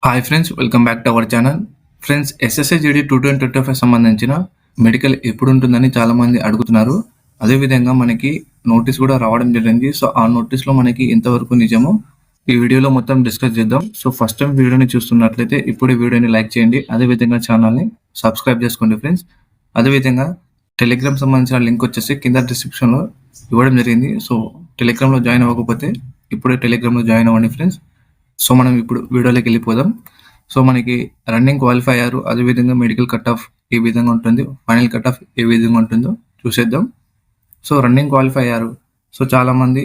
Hi friends, welcome back to our channel. Friends, SSC GD 2025 సంబంధించిన medical ఎప్పుడుంటుందని చాలామంది అడుగుతున్నారు. అదేవిధంగా మనకి నోటీస్ కూడా రావడం జరిగింది. సో, ఆ నోటీస్‌లో మనకి ఎంతవరకు నిజమో ఈ వీడియోలో మొత్తం డిస్కస్ చేద్దాం. సో, ఫస్ట్ టైం వీడియోని చూస్తున్నట్లయితే ఇప్పుడే వీడియోని లైక్ చేయండి. అదేవిధంగా ఛానల్‌ని సబ్స్క్రైబ్ చేసుకోండి ఫ్రెండ్స్. అదేవిధంగా టెలిగ్రామ్ సంబంధించిన లింక్ వచ్చేసి కింద డిస్క్రిప్షన్‌లో ఇవ్వడం జరిగింది. సో, టెలిగ్రామ్‌లో జాయిన్ అవ్వకపోతే ఇప్పుడే టెలిగ్రామ్‌లో జాయిన్ అవ్వండి ఫ్రెండ్స్. సో, మనం ఇప్పుడు వీడియోలోకి వెళ్ళిపోదాం. సో, మనకి రన్నింగ్ క్వాలిఫై అయ్యారు. అదేవిధంగా మెడికల్ కట్ ఆఫ్ ఏ విధంగా ఉంటుంది, ఫైనల్ కట్ ఆఫ్ ఏ విధంగా ఉంటుందో చూసేద్దాం. సో, రన్నింగ్ క్వాలిఫై అయ్యారు. సో, చాలామంది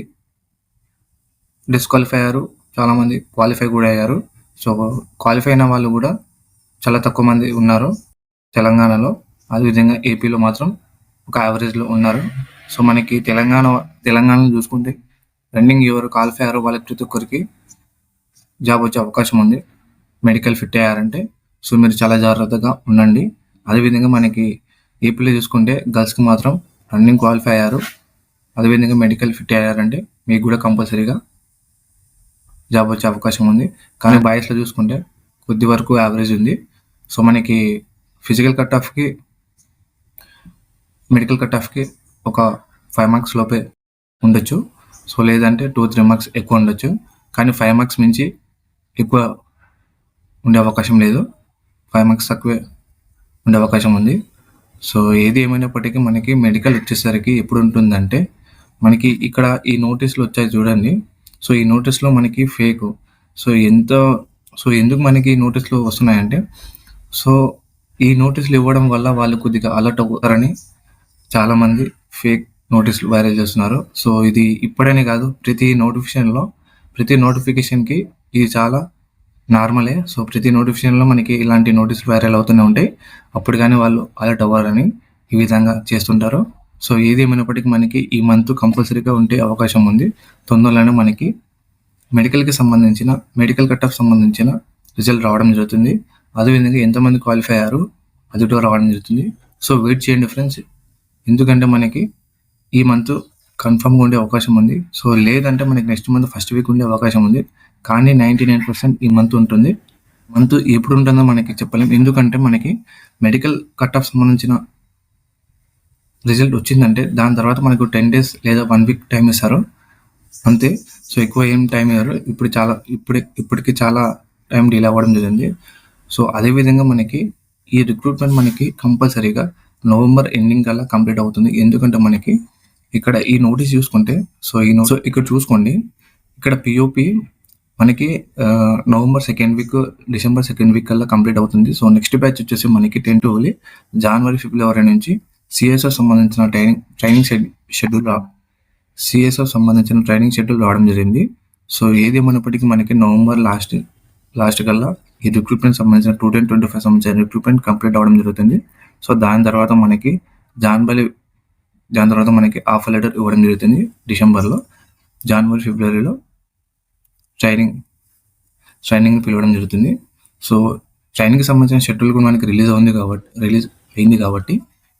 డిస్క్వాలిఫై అయ్యారు, చాలామంది క్వాలిఫై కూడా అయ్యారు. సో, క్వాలిఫై అయిన వాళ్ళు కూడా చాలా తక్కువ మంది ఉన్నారు తెలంగాణలో. అదేవిధంగా ఏపీలో మాత్రం ఒక యావరేజ్లో ఉన్నారు. సో, మనకి తెలంగాణలో చూసుకుంటే రన్నింగ్ ఎవరు క్వాలిఫై అయ్యారో వాళ్ళకి ప్రతి ఒక్కరికి జాబ్ వచ్చే అవకాశం ఉంది. మెడికల్ ఫిట్ అయ్యారంటే. సో, మీరు చాలా జాగ్రత్తగా ఉండండి. అదేవిధంగా మనకి ఏపీలో చూసుకుంటే గర్ల్స్కి మాత్రం రన్నింగ్ క్వాలిఫై అయ్యారు, అదేవిధంగా మెడికల్ ఫిట్ అయ్యారంటే మీకు కూడా కంపల్సరీగా జాబ్ వచ్చే అవకాశం ఉంది. కానీ బాయ్స్లో చూసుకుంటే కొద్ది వరకు యావరేజ్ ఉంది. సో, మనకి ఫిజికల్ కట్ ఆఫ్కి మెడికల్ కట్ ఆఫ్కి ఒక 5 మార్క్స్ లోపే ఉండొచ్చు. సో, లేదంటే 2-3 మార్క్స్ ఎక్కువ ఉండొచ్చు. కానీ 5 మార్క్స్ మించి ఎక్కువ ఉండే అవకాశం లేదు. 5 మార్క్స్ తక్కువే ఉండే అవకాశం ఉంది. సో, ఏది ఏమైనప్పటికీ మనకి మెడికల్ వచ్చేసరికి ఎప్పుడు ఉంటుందంటే మనకి ఇక్కడ ఈ నోటీసులు వచ్చాయి చూడండి. సో, ఈ నోటీస్లో మనకి ఫేక్. సో, ఎందుకు మనకి ఈ నోటీసులు వస్తున్నాయంటే, సో, ఈ నోటీసులు ఇవ్వడం వల్ల వాళ్ళు కొద్దిగా అలర్ట్ అవుతారని చాలామంది ఫేక్ నోటీసులు వైరల్ చేస్తున్నారు. సో, ఇది ఇప్పుడనే కాదు, ప్రతి నోటిఫికేషన్కి ఇది చాలా నార్మలే. సో, ప్రతి నోటిఫికేషన్లో మనకి ఇలాంటి నోటీసులు వైరల్ అవుతూనే ఉంటాయి. అప్పుడు కానీ వాళ్ళు అలర్ట్ అవ్వాలని ఈ విధంగా చేస్తుంటారు. సో, ఏది ఏమైనప్పటికీ మనకి ఈ మంత్ కంపల్సరీగా ఉండే అవకాశం ఉంది. తొందరలోనే మనకి మెడికల్ కట్ ఆఫ్ సంబంధించిన రిజల్ట్ రావడం జరుగుతుంది. అదేవిధంగా ఎంతమంది క్వాలిఫై అయ్యారు అది కూడా రావడం జరుగుతుంది. సో, వెయిట్ చేయండి ఫ్రెండ్స్. ఎందుకంటే మనకి ఈ మంత్ కన్ఫర్మ్గా ఉండే అవకాశం ఉంది. సో, లేదంటే మనకి నెక్స్ట్ మంత్ ఫస్ట్ వీక్ ఉండే అవకాశం ఉంది. కానీ 99% ఈ మంత్ ఉంటుంది. మంత్ ఎప్పుడు ఉంటుందో మనకి చెప్పలేం. ఎందుకంటే మనకి మెడికల్ కట్ ఆఫ్ సంబంధించిన రిజల్ట్ వచ్చిందంటే దాని తర్వాత మనకు 10 days లేదా 1 week టైం ఇస్తారు అంతే. సో, ఎక్కువ ఏం టైం ఇవ్వరు. ఇప్పటికి చాలా టైం డిలే అవ్వడం జరిగింది. సో, అదేవిధంగా మనకి ఈ రిక్రూట్మెంట్ మనకి కంపల్సరీగా నవంబర్ ఎండింగ్ కల్లా కంప్లీట్ అవుతుంది. ఎందుకంటే మనకి ఇక్కడ ఈ నోటీస్ చూసుకుంటే సో ఇక్కడ చూసుకోండి, ఇక్కడ పిఓపి మనకి November 2nd week, December 2nd week కల్లా కంప్లీట్ అవుతుంది. సో, నెక్స్ట్ బ్యాచ్ వచ్చేసి మనకి టెంటివ్లీ జనవరి, ఫిబ్రవరి నుంచి సిఎస్ఓ సంబంధించిన ట్రైనింగ్ షెడ్యూల్ రావడం జరిగింది. సో, ఏది ఏమైనప్పటికీ మనకి నవంబర్ లాస్ట్ కల్లా ఈ రిక్రూట్మెంట్ సంబంధించిన 2025 సంబంధించిన రిక్రూట్మెంట్ కంప్లీట్ అవ్వడం జరుగుతుంది. సో, దాని తర్వాత మనకి ఆఫర్ లెటర్ ఇవ్వడం జరుగుతుంది డిసెంబర్లో. జనవరి, ఫిబ్రవరిలో ట్రైనింగ్ పిలవడం జరుగుతుంది. సో, ట్రైనింగ్కి సంబంధించిన షెడ్యూల్ కూడా మనకి రిలీజ్ అయింది కాబట్టి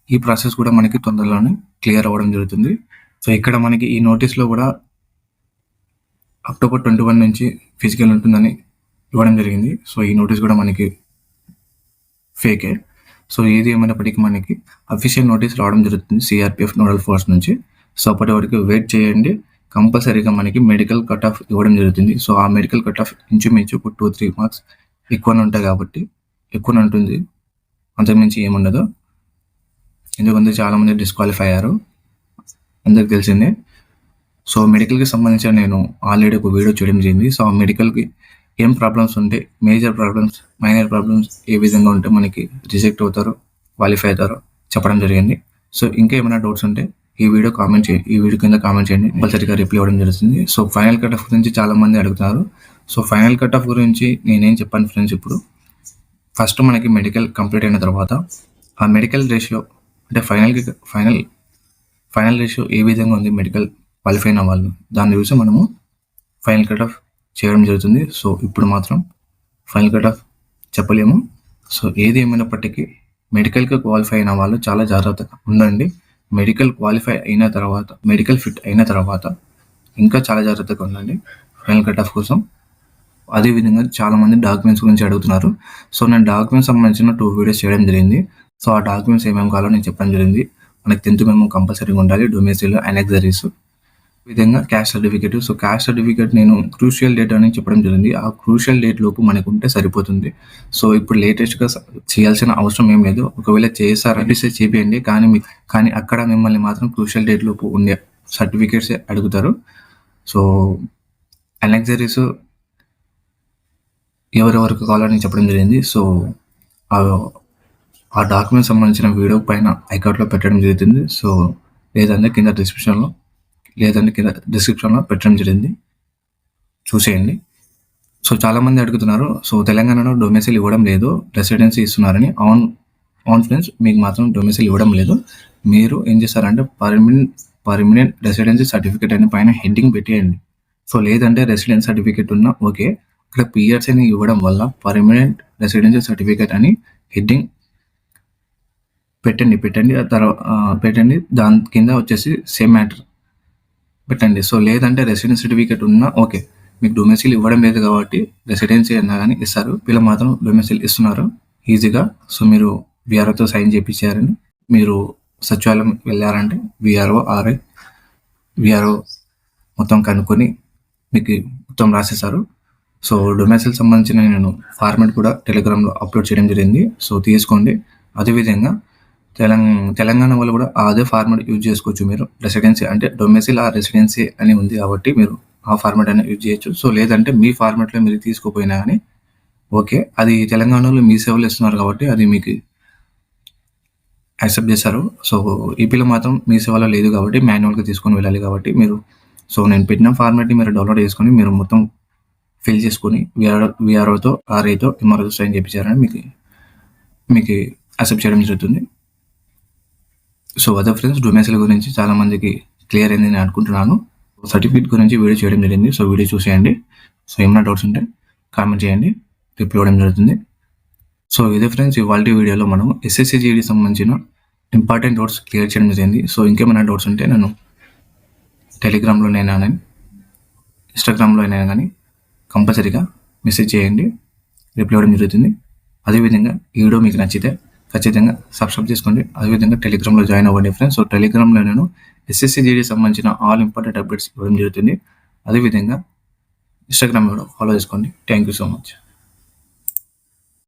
ఈ ప్రాసెస్ కూడా మనకి తొందరలోనే క్లియర్ అవ్వడం జరుగుతుంది. సో, ఇక్కడ మనకి ఈ నోటీస్లో కూడా అక్టోబర్ 21 నుంచి ఫిజికల్ ఉంటుందని ఇవ్వడం జరిగింది. సో, ఈ నోటీస్ కూడా మనకి ఫేకే. సో, ఏది ఏమైనప్పటికీ మనకి అఫీషియల్ నోటీస్ రావడం జరుగుతుంది సిఆర్పిఎఫ్ నోడల్ ఫోర్స్ నుంచి. సో, అప్పటి వరకు వెయిట్ చేయండి. కంపల్సరీగా మనకి మెడికల్ కట్ ఆఫ్ ఇవ్వడం జరుగుతుంది. సో, ఆ మెడికల్ కట్ ఆఫ్ ఇంచుమించు 2-3 మార్క్స్ ఎక్కువనే ఉంటాయి కాబట్టి ఎక్కువనే ఉంటుంది, అంతకుమించి ఏముండదు. ఎందుకంటే చాలామంది డిస్క్వాలిఫై అయ్యారు, అందరికి తెలిసిందే. సో, మెడికల్కి సంబంధించిన నేను ఆల్రెడీ ఒక వీడియో చేయడం జరిగింది. సో, ఆ మెడికల్కి ఏం ప్రాబ్లమ్స్ ఉంటే, మేజర్ ప్రాబ్లమ్స్, మైనర్ ప్రాబ్లమ్స్ ఏ విధంగా ఉంటే మనకి రిజెక్ట్ అవుతారో, క్వాలిఫై అవుతారో చెప్పడం జరిగింది. సో, ఇంకా ఏమైనా డౌట్స్ ఉంటే ఈ వీడియో కింద కామెంట్ చేయండి, కంపల్సరీగా రిప్లై ఇవ్వడం జరుగుతుంది. సో, ఫైనల్ కట్ ఆఫ్ గురించి చాలామంది అడుగుతున్నారు. సో, ఫైనల్ కట్ ఆఫ్ గురించి నేనేం చెప్పాను ఫ్రెండ్స్, ఇప్పుడు ఫస్ట్ మనకి మెడికల్ కంప్లీట్ అయిన తర్వాత ఆ మెడికల్ రేషియో అంటే ఫైనల్ రేషియో ఏ విధంగా ఉంది మెడికల్ క్వాలిఫై అయిన వాళ్ళు, దాన్ని చూసి మనము ఫైనల్ కట్ ఆఫ్ చేయడం జరుగుతుంది. సో, ఇప్పుడు మాత్రం ఫైనల్ కట్ ఆఫ్ చెప్పలేము. సో, ఏది ఏమైనప్పటికీ మెడికల్కి క్వాలిఫై అయిన వాళ్ళు చాలా జాగ్రత్తగా ఉండండి. మెడికల్ ఫిట్ అయిన తర్వాత ఇంకా చాలా జాగ్రత్తగా ఉండండి ఫైనల్ కట్ ఆఫ్ కోసం. అదేవిధంగా చాలామంది డాక్యుమెంట్స్ గురించి అడుగుతున్నారు. సో నేను డాక్యుమెంట్స్ సంబంధించిన 2 వీడియోస్ చేయడం జరిగింది. సో ఆ డాక్యుమెంట్స్ ఏమేమి కావాలో నేను చెప్పడం జరిగింది. మనకి 10th మెమో కంపల్సరీగా ఉండాలి, డొమిసైల్, అనెక్సరీస్, విధంగా caste certificate. So caste certificate నేను క్రూషియల్ డేట్ అని చెప్పడం జరిగింది. ఆ క్రూషియల్ డేట్ లోపు మనకు ఉంటే సరిపోతుంది. సో ఇప్పుడు లేటెస్ట్గా చేయాల్సిన అవసరం ఏం లేదు. ఒకవేళ చేస్తారంటే చేపియండి, కానీ అక్కడ మిమ్మల్ని మాత్రం క్రూషియల్ డేట్ లోపు ఉండే సర్టిఫికేట్స్ అడుగుతారు. సో అనెక్సరీస్ ఎవరెవరికి కావాలని చెప్పడం జరిగింది. సో ఆ డాక్యుమెంట్ సంబంధించిన వీడియో పైన ఐకార్డ్లో పెట్టడం జరుగుతుంది. సో లేదంటే కింద డిస్క్రిప్షన్లో పెట్టడం జరిగింది, చూసేయండి. సో చాలామంది అడుగుతున్నారు, సో తెలంగాణలో డొమిసైల్ ఇవ్వడం లేదు, రెసిడెన్సీ ఇస్తున్నారని. ఆన్ ఫ్రెండ్స్, మీకు మాత్రం డొమిసైల్ ఇవ్వడం లేదు. మీరు ఏం చేస్తారంటే పర్మనెంట్ రెసిడెన్సీ సర్టిఫికేట్ అని పైన హెడ్డింగ్ పెట్టేయండి. సో లేదంటే రెసిడెన్స్ సర్టిఫికేట్ ఉన్నా ఓకే, ఇక్కడ పిఆర్సీ అని ఇవ్వడం వల్ల పర్మనెంట్ రెసిడెన్సీ సర్టిఫికేట్ అని హెడ్డింగ్ పెట్టండి. దాని కింద వచ్చేసి సేమ్ మ్యాటర్ పెట్టండి. సో లేదంటే రెసిడెన్స్ సర్టిఫికేట్ ఉన్నా ఓకే, మీకు డొమిసైల్ ఇవ్వడం లేదు కాబట్టి రెసిడెన్సీ అన్నా కానీ ఇస్తారు. వీళ్ళు మాత్రం డొమిసైల్ ఇస్తున్నారు ఈజీగా. సో మీరు విఆర్ఓతో సైన్ చేయించారని మీరు సచివాలయం వెళ్ళారంటే విఆర్ఓ మొత్తం కనుక్కొని మీకు మొత్తం రాసేస్తారు. సో డొమిసైల్ సంబంధించిన నేను ఫార్మాట్ కూడా టెలిగ్రామ్లో అప్లోడ్ చేయడం జరిగింది. సో తీసుకోండి. అదేవిధంగా తెలంగాణ వాళ్ళు కూడా అదే ఫార్మాట్ యూజ్ చేసుకోవచ్చు. మీరు రెసిడెన్సీ అంటే డొమిసైల్ ఆ రెసిడెన్సీ అని ఉంది కాబట్టి మీరు ఆ ఫార్మాట్ అయినా యూజ్ చేయొచ్చు. సో లేదంటే మీ ఫార్మాట్లో మీరు తీసుకోపోయినా కానీ ఓకే, అది తెలంగాణలో మీ సేవలు ఇస్తున్నారు కాబట్టి అది మీకు యాక్సెప్ట్ చేస్తారు. సో ఈపీలో మాత్రం మీ సేవలో లేదు కాబట్టి మాన్యువల్గా తీసుకొని వెళ్ళాలి కాబట్టి మీరు, సో నేను పెట్టిన ఫార్మాట్ని మీరు డౌన్లోడ్ చేసుకొని మీరు మొత్తం ఫిల్ చేసుకొని విఆర్ఓతో ఆర్ఐతో ఎంఆర్ఓతో సైన్ చేయించారని మీకు యాక్సెప్ట్ చేయడం జరుగుతుంది. సో అదే ఫ్రెండ్స్, డొమిసైల్ గురించి చాలా మందికి క్లియర్ అయింది నేను అనుకుంటున్నాను. సర్టిఫికేట్ గురించి వీడియో చేయడం జరిగింది. సో వీడియో చూసేయండి. సో ఏమైనా డౌట్స్ ఉంటే కామెంట్ చేయండి, రిప్లై ఇవ్వడం జరుగుతుంది. సో ఇదే ఫ్రెండ్స్, ఇవాళ వీడియోలో మనం SSC/GD సంబంధించిన ఇంపార్టెంట్ డౌట్స్ క్లియర్ చేయడం జరిగింది. సో ఇంకేమైనా డౌట్స్ ఉంటే నేను టెలిగ్రామ్లోనైనా కానీ ఇన్స్టాగ్రామ్లో అయినా కానీ కంపల్సరీగా మెసేజ్ చేయండి, రిప్లై ఇవ్వడం జరుగుతుంది. అదేవిధంగా ఈ వీడియో మీకు నచ్చితే ఖచ్చితంగా సబ్స్క్రైబ్ చేసుకోండి. అదేవిధంగా టెలిగ్రామ్లో జాయిన్ అవ్వండి ఫ్రెండ్స్. సో టెలిగ్రామ్లో నేను SSC/GD సంబంధించిన ఆల్ ఇంపార్టెంట్ అప్డేట్స్ ఇవ్వడం జరుగుతుంది. అదేవిధంగా ఇన్స్టాగ్రామ్లో కూడా ఫాలో చేసుకోండి. Thank you so much.